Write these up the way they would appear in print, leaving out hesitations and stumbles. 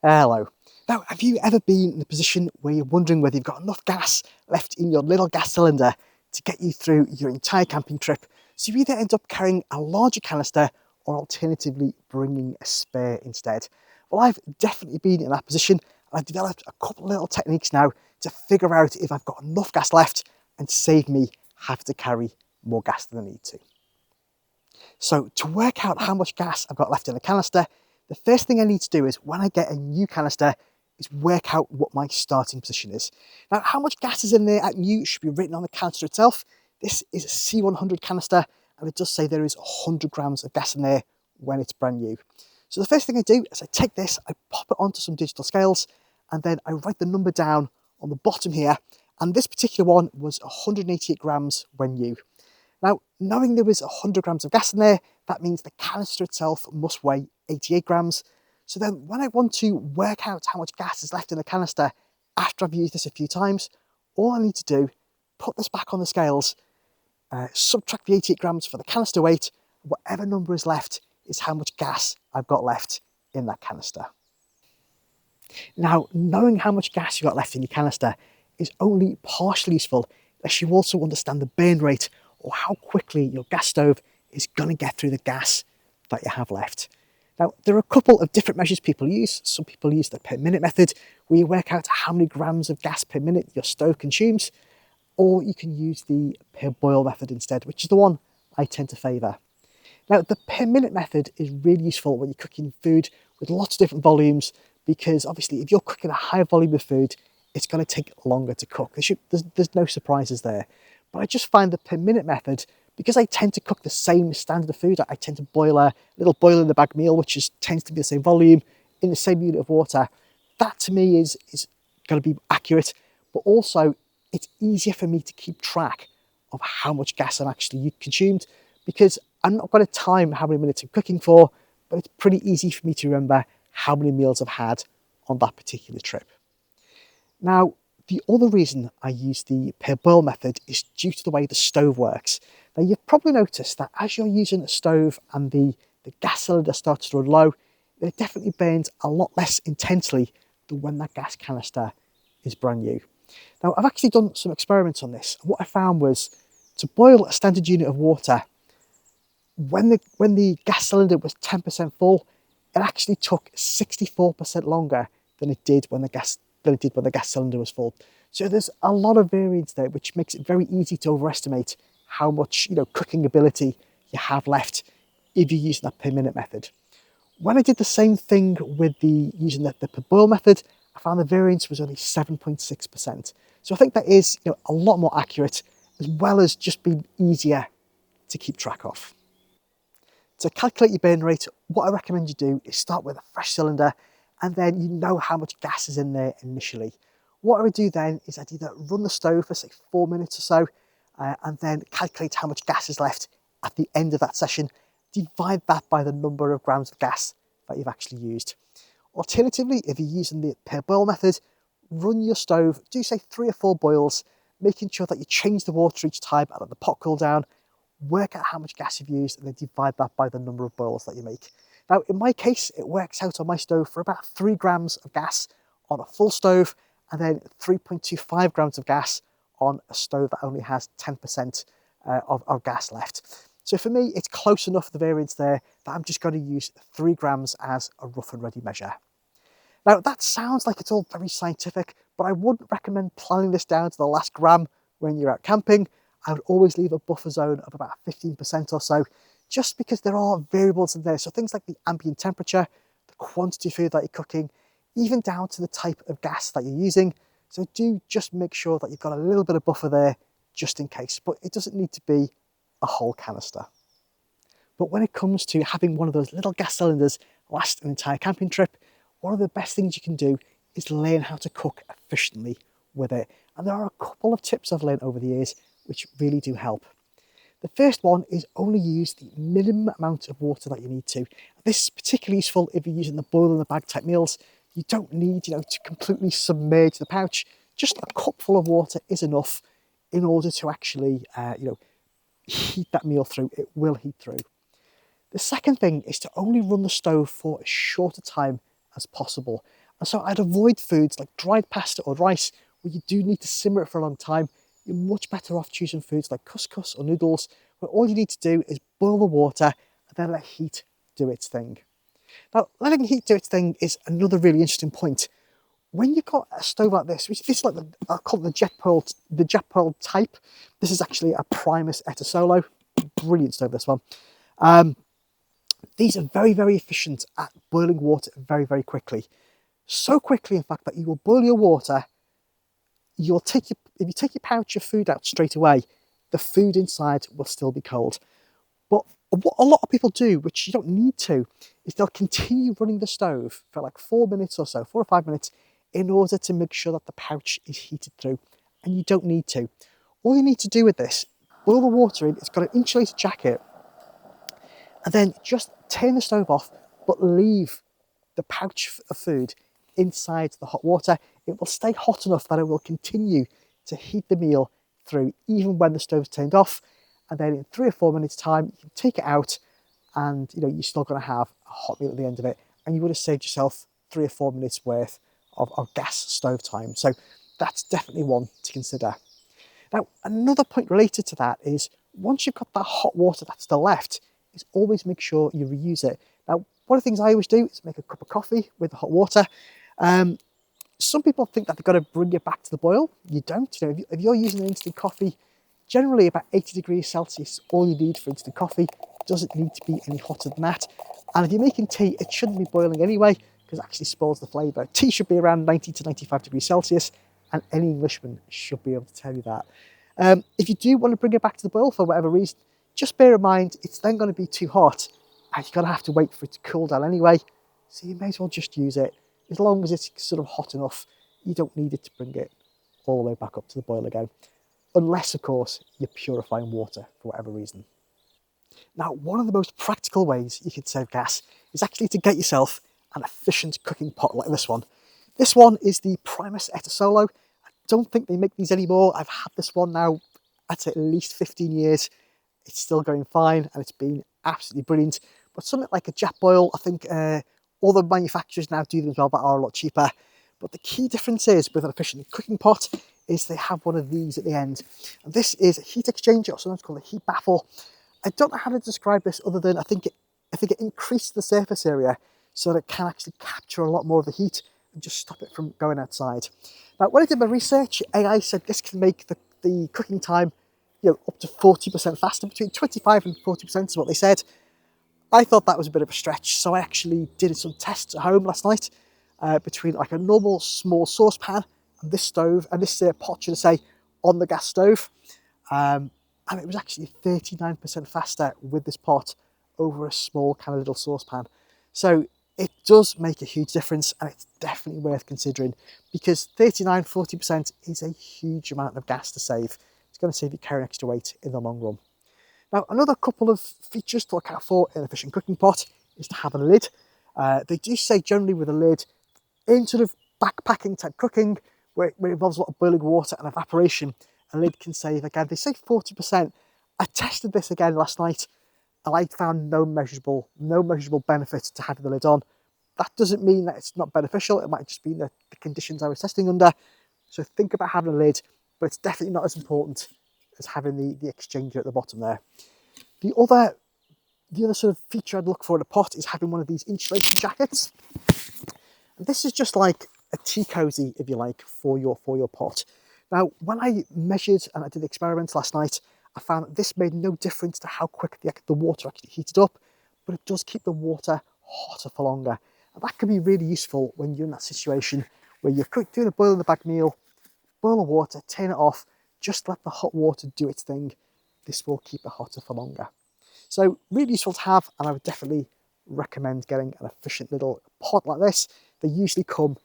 Hello. Now, have you ever been in a position where you're wondering whether you've got enough gas left in your little gas cylinder to get you through your entire camping trip? So you either end up carrying a larger canister or alternatively bringing a spare instead. Well, I've definitely been in that position, and I've developed a couple of little techniques now to figure out if I've got enough gas left and save me having to carry more gas than I need to. So to work out how much gas I've got left in the canister, the first thing I need to do is, when I get a new canister, is work out what my starting position is. Now, how much gas is in there at new should be written on the canister itself. This is a C100 canister, and it does say there is 100 grams of gas in there when it's brand new. So the first thing I do is I take this, I pop it onto some digital scales, and then I write the number down on the bottom here. And this particular one was 188 grams when new. Now, knowing there was 100 grams of gas in there, that means the canister itself must weigh 88 grams. So then when I want to work out how much gas is left in the canister after I've used this a few times, all I need to do, put this back on the scales, subtract the 88 grams for the canister weight, whatever number is left is how much gas I've got left in that canister. Now, knowing how much gas you've got left in your canister is only partially useful unless you also understand the burn rate, or how quickly your gas stove is going to get through the gas that you have left. Now, there are a couple of different measures people use. Some people use the per minute method, where you work out how many grams of gas per minute your stove consumes, or you can use the per boil method instead, which is the one I tend to favour. Now, the per minute method is really useful when you're cooking food with lots of different volumes, because obviously if you're cooking a high volume of food, it's going to take longer to cook. There's no surprises there. But I just find the per minute method, because I tend to cook the same standard of food, I tend to boil a little boil in the bag meal, which tends to be the same volume in the same unit of water. That to me is going to be accurate, but also it's easier for me to keep track of how much gas I'm actually consumed, because I'm not going to time how many minutes I'm cooking for, but it's pretty easy for me to remember how many meals I've had on that particular trip. Now, the other reason I use the per boil method is due to the way the stove works. Now, you've probably noticed that as you're using a stove and the gas cylinder starts to run low, it definitely burns a lot less intensely than when that gas canister is brand new. Now, I've actually done some experiments on this, and what I found was, to boil a standard unit of water, when the gas cylinder was 10% full, it actually took 64% longer than it did when the gas cylinder was full. So there's a lot of variance there, which makes it very easy to overestimate how much cooking ability you have left if you're using that per minute method. When I did the same thing with using the per boil method, I found the variance was only 7.6%. So I think that is a lot more accurate, as well as just being easier to keep track of. To calculate your burn rate, what I recommend you do is start with a fresh cylinder, and then you know how much gas is in there initially. What I would do then is I'd either run the stove for say 4 minutes or so, and then calculate how much gas is left at the end of that session. Divide that by the number of grams of gas that you've actually used. Alternatively, if you're using the per boil method, run your stove, do say 3 or 4 boils, making sure that you change the water each time and let the pot cool down. Work out how much gas you've used, and then divide that by the number of boils that you make. Now, in my case, it works out on my stove for about 3 grams of gas on a full stove, and then 3.25 grams of gas on a stove that only has 10% of gas left. So for me, it's close enough, the variance there, that I'm just going to use 3 grams as a rough and ready measure. Now, that sounds like it's all very scientific, but I wouldn't recommend planning this down to the last gram when you're out camping. I would always leave a buffer zone of about 15% or so, just because there are variables in there. So things like the ambient temperature, the quantity of food that you're cooking, even down to the type of gas that you're using. So do just make sure that you've got a little bit of buffer there, just in case, but it doesn't need to be a whole canister. But when it comes to having one of those little gas cylinders last an entire camping trip, one of the best things you can do is learn how to cook efficiently with it. And there are a couple of tips I've learned over the years which really do help. The first one is only use the minimum amount of water that you need to. This is particularly useful if you're using the boil in the bag type meals. You don't need to completely submerge the pouch. Just a cupful of water is enough in order to actually heat that meal through. It will heat through. The second thing is to only run the stove for a shorter time as possible. And so I'd avoid foods like dried pasta or rice where you do need to simmer it for a long time. You're much better off choosing foods like couscous or noodles, where all you need to do is boil the water and then let heat do its thing. Now, letting heat do its thing is another really interesting point. When you've got a stove like this, which this is like I call it the jet pearl type. This is actually a Primus Etta Solo. Brilliant stove, this one. These are very, very efficient at boiling water very, very quickly. So quickly, in fact, that you will boil your water. If you take your pouch of food out straight away, the food inside will still be cold. But what a lot of people do, which you don't need to, is they'll continue running the stove for like 4 minutes or so, 4 or 5 minutes, in order to make sure that the pouch is heated through. And you don't need to. All you need to do with this, boil the water in, it's got an insulated jacket, and then just turn the stove off, but leave the pouch of food inside the hot water. It will stay hot enough that it will continue to heat the meal through even when the stove's turned off. And then in 3 or 4 minutes time, you can take it out and you're still going to have a hot meal at the end of it. And you would have saved yourself 3 or 4 minutes worth of gas stove time. So that's definitely one to consider. Now, another point related to that is once you've got that hot water that's still left, is always make sure you reuse it. Now, one of the things I always do is make a cup of coffee with the hot water. Some people think that they've got to bring it back to the boil. You don't. If you're using an instant coffee, generally about 80 degrees Celsius, all you need for instant coffee. It doesn't need to be any hotter than that. And if you're making tea, it shouldn't be boiling anyway, because it actually spoils the flavour. Tea should be around 90 to 95 degrees Celsius, and any Englishman should be able to tell you that. If you do want to bring it back to the boil for whatever reason, just bear in mind it's then going to be too hot, and you're going to have to wait for it to cool down anyway. So you may as well just use it. As long as it's sort of hot enough, you don't need it to bring it all the way back up to the boil again. Unless, of course, you're purifying water for whatever reason. Now, one of the most practical ways you can save gas is actually to get yourself an efficient cooking pot like this one. This one is the Primus Etta Solo. I don't think they make these anymore. I've had this one now, I'd say at least 15 years. It's still going fine and it's been absolutely brilliant. But something like a Jetboil, I think all the manufacturers now do them as well that are a lot cheaper. But the key difference is with an efficient cooking pot is they have one of these at the end. And this is a heat exchanger, or sometimes called a heat baffle. I don't know how to describe this other than I think it increases the surface area so that it can actually capture a lot more of the heat and just stop it from going outside. Now, when I did my research, AI said this can make the cooking time up to 40% faster, between 25 and 40% is what they said. I thought that was a bit of a stretch, so I actually did some tests at home last night between like a normal small saucepan and this stove, and this pot, should I say, on the gas stove. And it was actually 39% faster with this pot over a small kind of little saucepan. So it does make a huge difference, and it's definitely worth considering, because 40% is a huge amount of gas to save. It's going to save you carrying extra weight in the long run. Now, another couple of features to look out for in an efficient cooking pot is to have a lid. They do say generally with a lid, in sort of backpacking type cooking, where it involves a lot of boiling water and evaporation, a lid can save, again, they say 40%. I tested this again last night, and I found no measurable benefit to having the lid on. That doesn't mean that it's not beneficial. It might just be the conditions I was testing under. So think about having a lid, but it's definitely not as important as having the exchanger at the bottom there. The other sort of feature I'd look for in a pot is having one of these insulated jackets. And this is just like a tea cozy, if you like, for your pot. Now, when I measured and I did the experiments last night, I found that this made no difference to how quick the water actually heated up, but it does keep the water hotter for longer. And that can be really useful when you're in that situation where you're doing a boil in the bag meal, boil the water, turn it off, just let the hot water do its thing. This will keep it hotter for longer. So really useful to have, and I would definitely recommend getting an efficient little pot like this. They usually come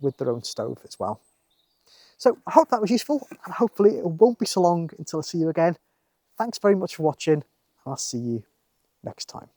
with their own stove as well. So I hope that was useful, and hopefully it won't be so long until I see you again. Thanks very much for watching, and I'll see you next time.